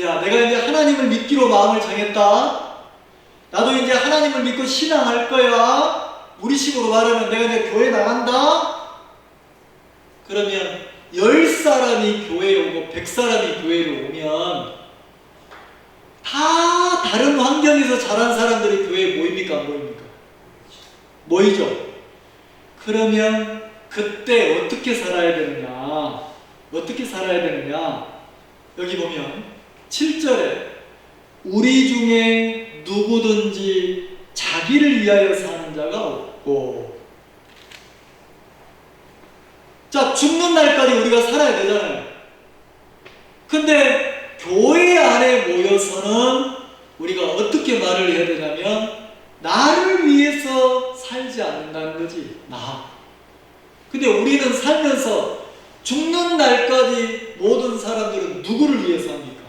야, 내가 이제 하나님을 믿기로 마음을 정했다. 나도 이제 하나님을 믿고 신앙할 거야. 우리식으로 말하면 내가 이제 교회 나간다. 그러면 10사람이 교회에 오고 100사람이 교회로 오면 다 다른 환경에서 자란 사람들이 교회에 모입니까? 안 모입니까? 모이죠. 그러면 그때 어떻게 살아야 되느냐? 어떻게 살아야 되느냐? 여기 보면 7절에 우리 중에 누구든지 자기를 위하여 사는 자가 없고, 자, 죽는 날까지 우리가 살아야 되잖아요. 근데 교회 안에 모여서는 우리가 어떻게 말을 해야 되냐면 나를 위해서 살지 않는다는 거지. 근데 우리는 살면서 죽는 날까지 모든 사람들은 누구를 위해서 합니까?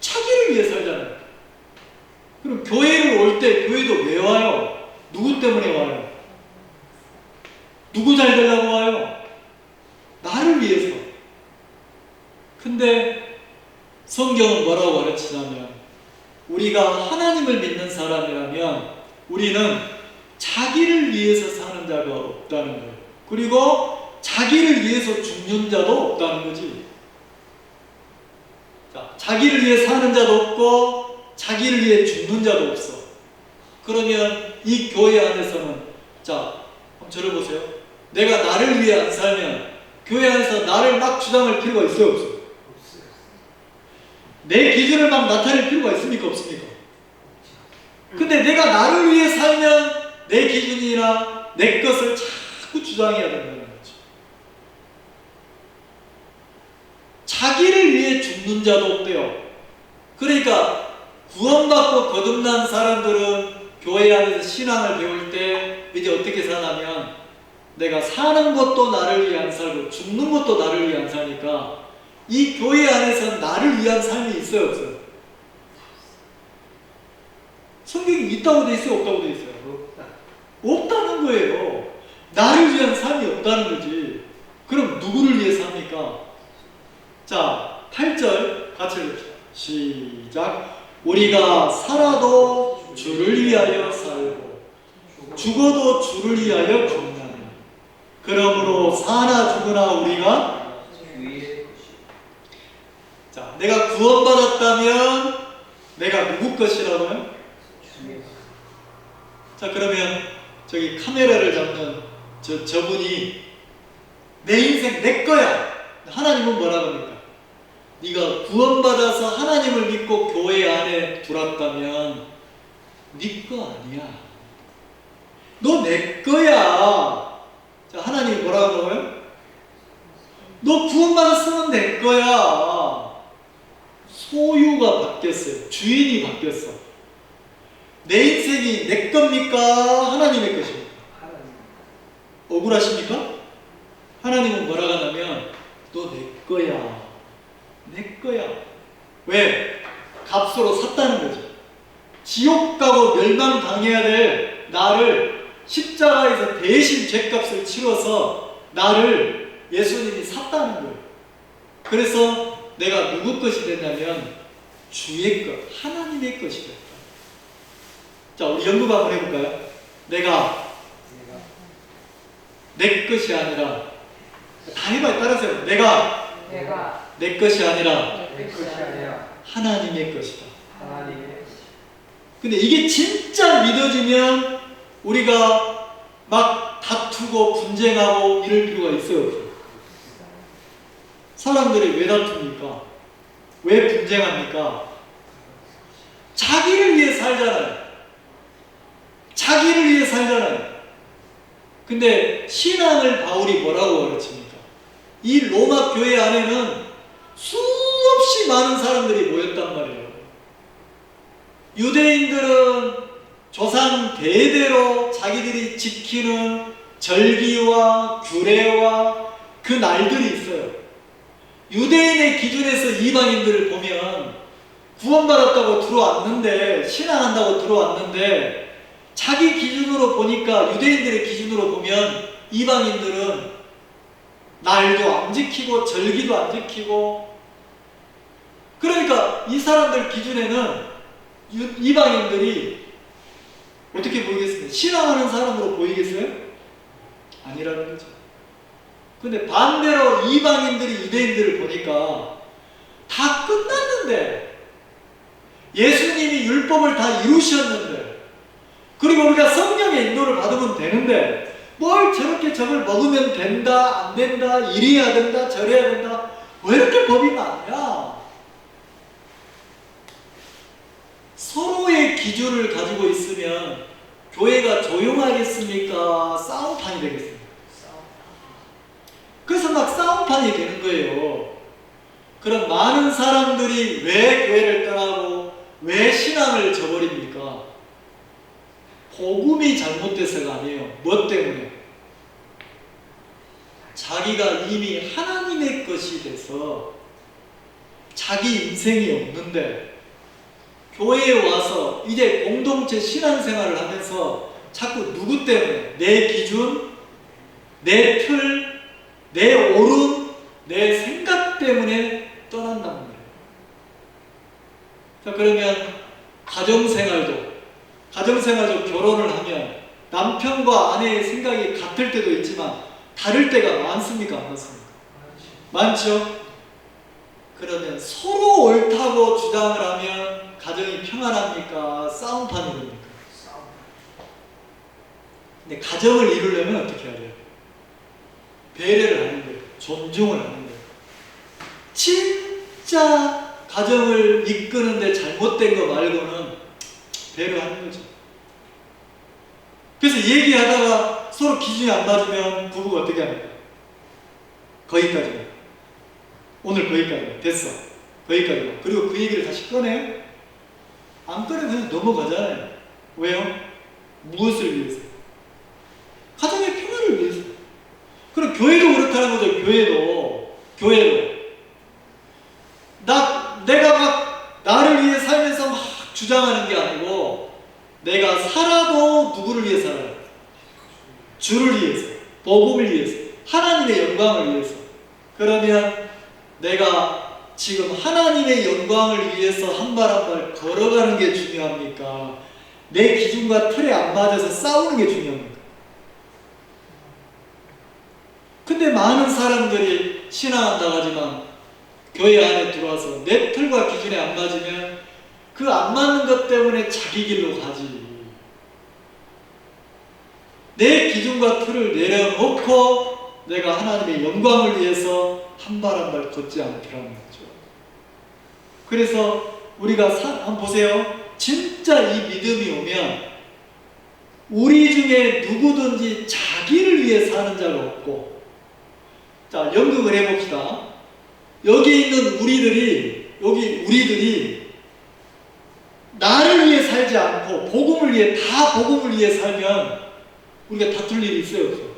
자기를 위해 살잖아요. 그럼 교회를 올 때 교회도 왜 와요? 누구 때문에 와요? 누구 잘 되려고 와요? 나를 위해서. 근데 성경은 뭐라고 가르치냐면 우리가 하나님을 믿는 사람이라면 우리는 자기를 위해서 사는 자가 없다는 거예요. 그리고 자기를 위해서 죽는 자도 없다는 거지. 자, 자기를 위해 사는 자도 없고 자기를 위해 죽는 자도 없어. 그러면 이 교회 안에서는 자, 한번 저를 보세요. 내가 나를 위해 안 살면 교회 안에서 나를 막 주장할 필요가 있어요, 없어요? 내 기준을 막 나타낼 필요가 있습니까? 없습니까? 근데 내가 나를 위해 살면 내 기준이나 내 것을 자꾸 주장해야 된다는 거죠. 자기를 위해 죽는 자도 없대요. 그러니까 구원받고 거듭난 사람들은 교회 안에서 신앙을 배울 때 이제 어떻게 사냐면 내가 사는 것도 나를 위해 안 살고 죽는 것도 나를 위해 안 사니까 이 교회 안에서는 나를 위한 삶이 있어요, 없어요? 성경이 있다고 돼 있어요, 없다고 돼 있어요? 없다는 거예요. 나를 위한 삶이 없다는 거지. 그럼 누구를 위해 삽니까? 자, 8절 같이 읽읍시다. 시작. 우리가 살아도 주를 위하여 살고 죽어도 주를 위하여 죽나니 그러므로 사나 죽으나 우리가 자, 내가 구원받았다면 내가 누구 것이라고요? 자, 그러면 저기 카메라를 잡는 저분이 내 인생 내 거야. 하나님은 뭐라고 합니까? 네가 구원받아서 하나님을 믿고 교회 안에 들어왔다면 네 거 아니야. 너 내 거야. 자, 하나님이 뭐라고 하고요? 너 구원받았으면 내 거야. 소유가 바뀌었어요. 주인이 바뀌었어. 내 인생이 내 겁니까? 하나님의 것입니까? 억울하십니까? 하나님은 뭐라고 하냐면 너 내 거야. 내 거야. 왜? 값으로 샀다는 거죠. 지옥 가고 멸망당해야 될 나를 십자가에서 대신 죄값을 치러서 나를 예수님이 샀다는 거예요. 그래서 내가 누구 것이 됐냐면 주의 것, 하나님의 것이 됐다. 자, 우리 연극 한번 해볼까요? 내가 내 것이 아니라 다 해봐요. 따라하세요. 내가 내 것이 아니라 하나님의 것이다. 근데 이게 진짜 믿어지면 우리가 막 다투고 분쟁하고 이럴 필요가 있어요. 사람들이 왜 다툽니까? 왜 분쟁합니까? 자기를 위해 살잖아요. 자기를 위해 살잖아요. 근데 신앙을 바울이 뭐라고 가르칩니까? 이 로마 교회 안에는 수없이 많은 사람들이 모였단 말이에요. 유대인들은 조상 대대로 자기들이 지키는 절기와 규례와 그 날들이 있어요. 유대인의 기준에서 이방인들을 보면 구원받았다고 들어왔는데, 신앙한다고 들어왔는데, 자기 기준으로 보니까, 유대인들의 기준으로 보면 이방인들은 날도 안 지키고 절기도 안 지키고, 그러니까 이 사람들 기준에는 이방인들이 어떻게 보이겠습니까? 신앙하는 사람으로 보이겠어요? 아니라는 거죠. 근데 반대로 이방인들이 유대인들을 보니까 다 끝났는데, 예수님이 율법을 다 이루셨는데, 그리고 우리가 성령의 인도를 받으면 되는데, 뭘 저렇게 저걸 먹으면 된다, 안 된다, 이래야 된다, 저래야 된다, 왜 이렇게 법이 많냐? 서로의 기준을 가지고 있으면 교회가 조용하겠습니까? 싸움판이 되겠습니까? 그래서 막 싸움판이 되는 거예요. 그럼 많은 사람들이 왜 교회를 떠나고 왜 신앙을 저버립니까? 복음이 잘못돼서가 아니에요. 뭐 때문에? 자기가 이미 하나님의 것이 돼서 자기 인생이 없는데, 교회에 와서 이제 공동체 신앙생활을 하면서 자꾸 누구 때문에? 내 기준, 내 틀, 내 옳음, 내 생각 때문에 떠난단 말이에요. 자, 그러면 가정생활도 결혼을 하면 남편과 아내의 생각이 같을 때도 있지만 다를 때가 많습니까? 안 많습니까? 많죠? 그러면 서로 옳다고 주장을 하면 가정이 평안합니까? 싸움판이 됩니까? 근데 가정을 이루려면 어떻게 해야 돼요? 배려를 하는 거예요. 존중을 하는 거예요. 진짜 가정을 이끄는데 잘못된 거 말고는 배려하는 거죠. 그래서 얘기하다가 서로 기준이 안 맞으면 부부가 어떻게 합니까? 거기까지만. 오늘 거기까지만. 됐어. 거기까지만. 그리고 그 얘기를 다시 꺼내요? 안 꺼내면 그냥 넘어가잖아요. 왜요? 무엇을 위해서? 가정의 평화를 위해서. 그럼 교회도 그렇다는 거죠. 교회도. 내가 막 나를 위해 살면서 막 주장하는 게 아니고, 내가 살아도 누구를 위해 살아요? 주를 위해서, 복음을 위해서, 하나님의 영광을 위해서. 그러면 내가 지금 하나님의 영광을 위해서 한 발 한 발 걸어가는 게 중요합니까? 내 기준과 틀에 안 맞아서 싸우는 게 중요합니까? 근데 많은 사람들이 신앙한다고 하지만 교회 안에 들어와서 내 틀과 기준에 안 맞으면 그 안 맞는 것 때문에 자기 길로 가지. 내 기준과 틀을 내려놓고 내가 하나님의 영광을 위해서 한 발 한 발 걷지 않더라는 거죠. 그래서 우리가 한번 보세요. 진짜 이 믿음이 오면 우리 중에 누구든지 자기를 위해 사는 자가 없고, 자, 연극을 해봅시다. 여기 있는 우리들이 나를 위해 살지 않고 복음을 위해, 다 복음을 위해 살면 우리가 다툴 일이 있어요, 없어요?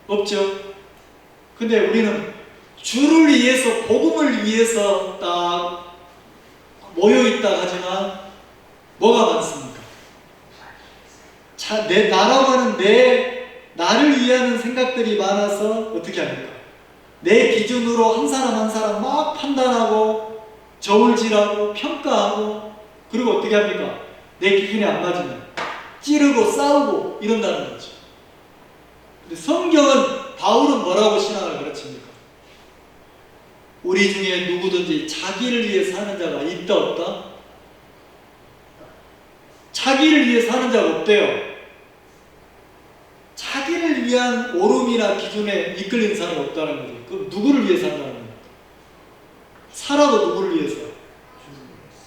없죠. 근데 우리는 주를 위해서, 복음을 위해서 딱 모여있다 하지만 뭐가 많습니까? 나라고 하는 나를 위하는 생각들이 많아서 어떻게 합니까? 내 기준으로 한 사람 한 사람 막 판단하고 저울질하고 평가하고, 그리고 어떻게 합니까? 내 기준에 안 맞으면 찌르고 싸우고 이런다는 거죠. 근데 성경은, 바울은 뭐라고 신앙을 가르칩니까? 우리 중에 누구든지 자기를 위해 사는 자가 있다 없다? 자기를 위해 사는 자가 없대요. 자기를 위한 오름이나 기준에 이끌리는 사람이 없다는 거죠. 그럼 누구를 위해 산다는 거예요? 살아도 누구를 위해서?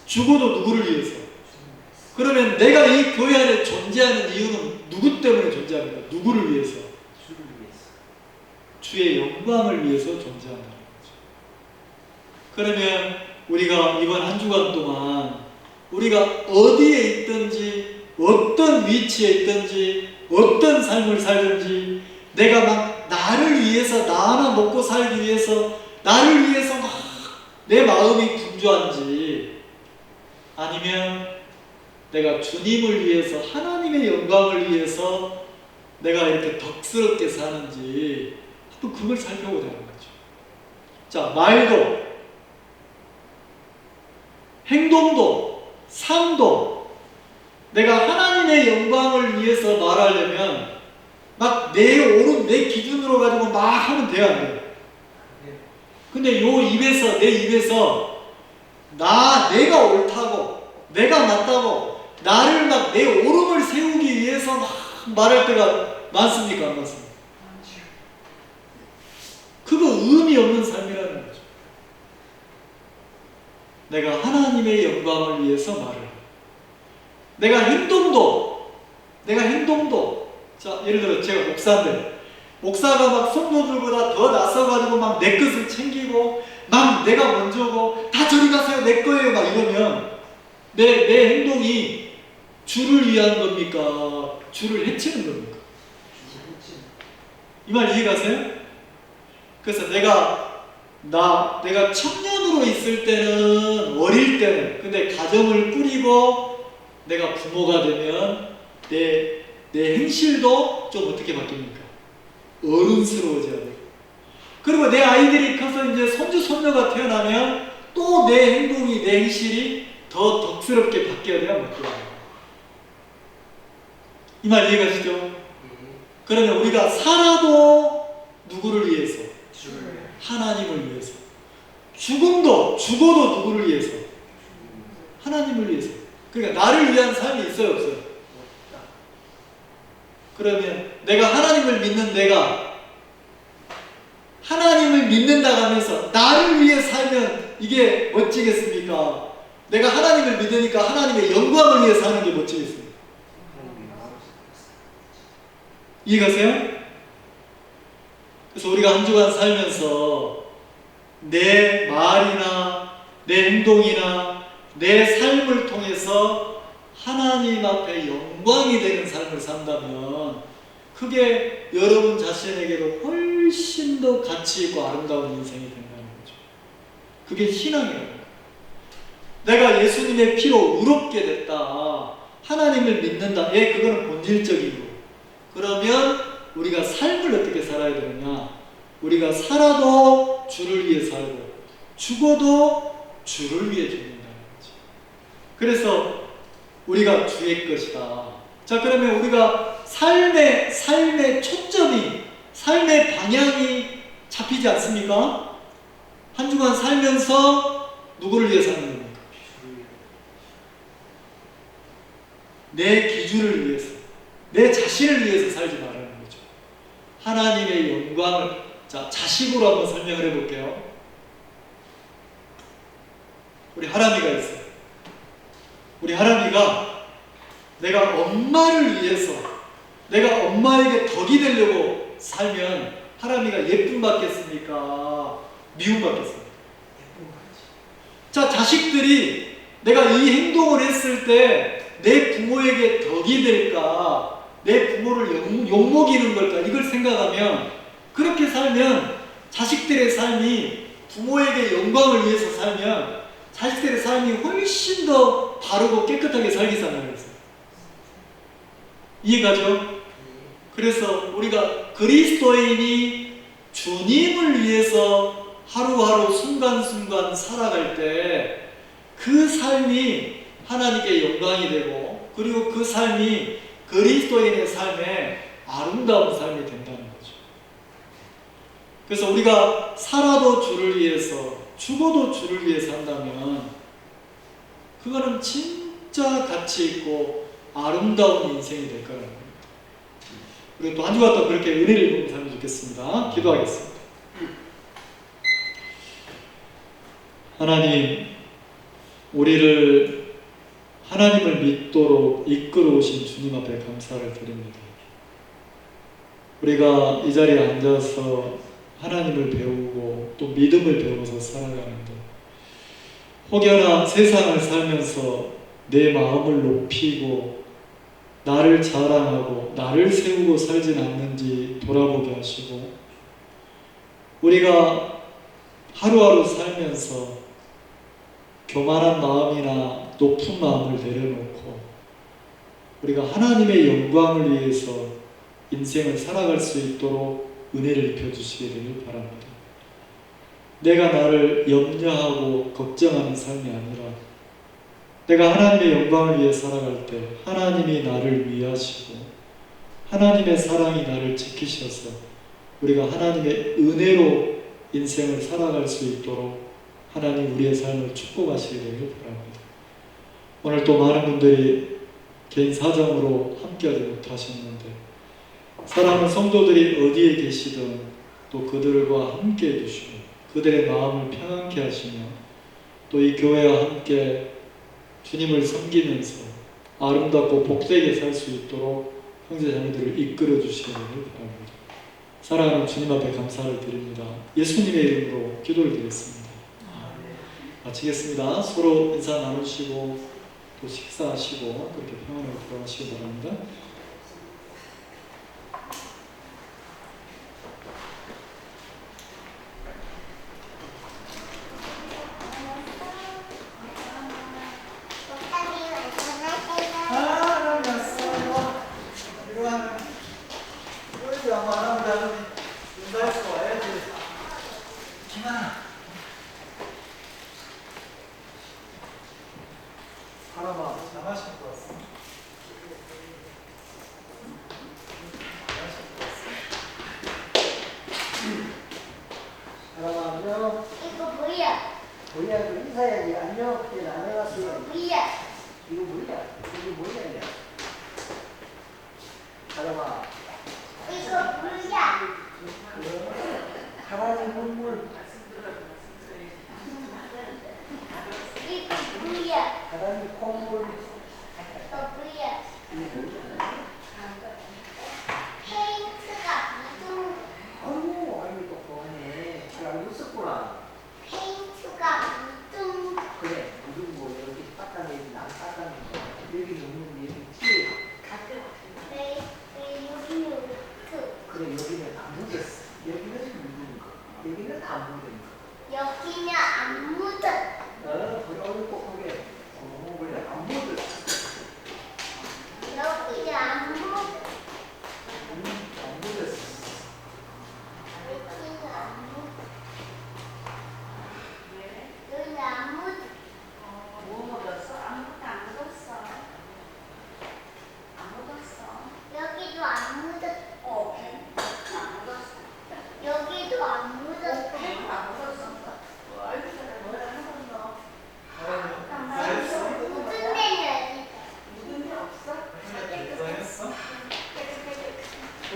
죽어도 누구를 위해서? 그러면 내가 이 교회 안에 존재하는 이유는 누구 때문에 존재합니까? 누구를 위해서? 주를 위해서. 주의 영광을 위해서 존재한다는 거죠. 그러면 우리가 이번 한 주간 동안 우리가 어디에 있든지 어떤 위치에 있든지 어떤 삶을 살든지 내가 막 나를 위해서 나 하나 먹고 살기 위해서 나를 위해서 막 내 마음이 분주한지 아니면 내가 주님을 위해서 하나님의 영광을 위해서 내가 이렇게 덕스럽게 사는지 한번 그걸 살펴보자는 거죠. 자, 말도 행동도 삶도 내가 하나님의 영광을 위해서 말하려면 막 내 옳은 내 기준으로 가지고 막 하면 돼야 안 돼요. 근데 내 입에서 내가 옳다고 내가 맞다고 나를 막 내 옳음을 세우기 위해서 막 말할 때가 많습니까? 안 많습니까? 그거 의미 없는 삶이라는 거죠. 내가 하나님의 영광을 위해서 말을 내가 행동도 자, 예를 들어 제가 목사가 막 성도들보다 더 낫서가지고 막 내 것을 챙기고 막 내가 먼저고 다 저리 가세요 내 거예요 막 이러면 내 행동이 주를 위한 겁니까? 주를 해치는 겁니까? 이 말 이해가세요? 그래서 내가 청년으로 있을 때는 어릴 때는 근데 가정을 꾸리고 내가 부모가 되면 내 행실도 좀 어떻게 바뀝니까? 어른스러워져야 돼요. 그리고 내 아이들이 커서 이제 손주 손녀가 태어나면 또 내 행동이 내 행실이 더 덕스럽게 바뀌어야 돼요. 이 말 이해가시죠? 그러면 우리가 살아도 누구를 위해서? 하나님을 위해서. 죽어도 누구를 위해서? 하나님을 위해서. 그러니까 나를 위한 삶이 있어요, 없어요? 그러면 내가 하나님을 믿는다 하면서 나를 위해 살면 이게 멋지겠습니까? 내가 하나님을 믿으니까 하나님의 영광을 위해 사는 게 멋지겠습니까? 이해가세요? 그래서 우리가 한 주간 살면서 내 말이나 내 행동이나 내 삶을 통해서 하나님 앞에 영광이 되는 삶을 산다면 그게 여러분 자신에게도 훨씬 더 가치 있고 아름다운 인생이 된다는 거죠. 그게 신앙이에요. 내가 예수님의 피로 의롭게 됐다. 하나님을 믿는다. 그거는 본질적이고. 그러면 우리가 삶을 어떻게 살아야 되느냐? 우리가 살아도 주를 위해 살고 죽어도 주를 위해 죽는다는 거죠. 그래서 우리가 주의 것이다. 자, 그러면 우리가 삶의 초점이, 삶의 방향이 잡히지 않습니까? 한 주간 살면서 누구를 위해 사는 겁니까? 내 기준을 위해서, 내 자신을 위해서 살지 말라는 거죠. 하나님의 영광을, 자, 자식으로 한번 설명을 해볼게요. 우리 하람이가 있어요. 우리 하람이가 내가 엄마를 위해서 내가 엄마에게 덕이 되려고 살면 하람이가 예쁨 받겠습니까? 미움 받겠습니까? 자, 자식들이 내가 이 행동을 했을 때 내 부모에게 덕이 될까? 내 부모를 욕먹이는 걸까? 이걸 생각하면 그렇게 살면 자식들의 삶이 부모에게 영광을 위해서 살면 자식들의 삶이 훨씬 더 바르고 깨끗하게 살기 살아나겠어요. 이해가죠? 그래서 우리가 그리스도인이 주님을 위해서 하루하루 순간순간 살아갈 때 그 삶이 하나님께 영광이 되고 그리고 그 삶이 그리스도인의 삶에 아름다운 삶이 된다는 거죠. 그래서 우리가 살아도 주를 위해서 죽어도 주를 위해서 한다면 그거는 진짜 가치 있고 아름다운 인생이 될 거라는 겁니다. 우리 또 한 주간 또 그렇게 은혜를 입고 살면 좋겠습니다. 우리를 하나님을 믿도록 이끌어 오신 주님 앞에 감사를 드립니다. 우리가 이 자리에 앉아서 하나님을 배우고 또 믿음을 배워서 살아가는데 혹여나 세상을 살면서 내 마음을 높이고 나를 자랑하고 나를 세우고 살진 않는지 돌아보게 하시고 우리가 하루하루 살면서 교만한 마음이나 높은 마음을 내려놓고 우리가 하나님의 영광을 위해서 인생을 살아갈 수 있도록 은혜를 입혀주시게 되길 바랍니다. 내가 나를 염려하고 걱정하는 삶이 아니라 내가 하나님의 영광을 위해 살아갈 때 하나님이 나를 위하시고 하나님의 사랑이 나를 지키셔서 우리가 하나님의 은혜로 인생을 살아갈 수 있도록 하나님 우리의 삶을 축복하시게 되길 바랍니다. 오늘 또 많은 분들이 개인 사정으로 함께하지 못하셨는데 사랑하는 성도들이 어디에 계시든 또 그들과 함께 해주시고 그들의 마음을 평안케 하시며 또 이 교회와 함께 주님을 섬기면서 아름답고 복되게 살 수 있도록 형제자매들을 이끌어 주시기 바랍니다. 사랑하는 주님 앞에 감사를 드립니다. 예수님의 이름으로 기도를 드리겠습니다. 마치겠습니다. 서로 인사 나누시고 또 식사하시고 그렇게 평안하게 돌아가시기 바랍니다.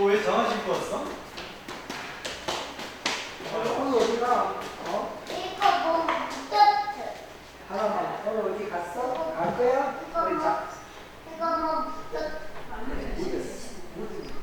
왜 장화 신고 왔어? 오늘 어디가? 이거 뭐 묻었어. 하나만 오늘 어디 갔어? 갈 거야? 우리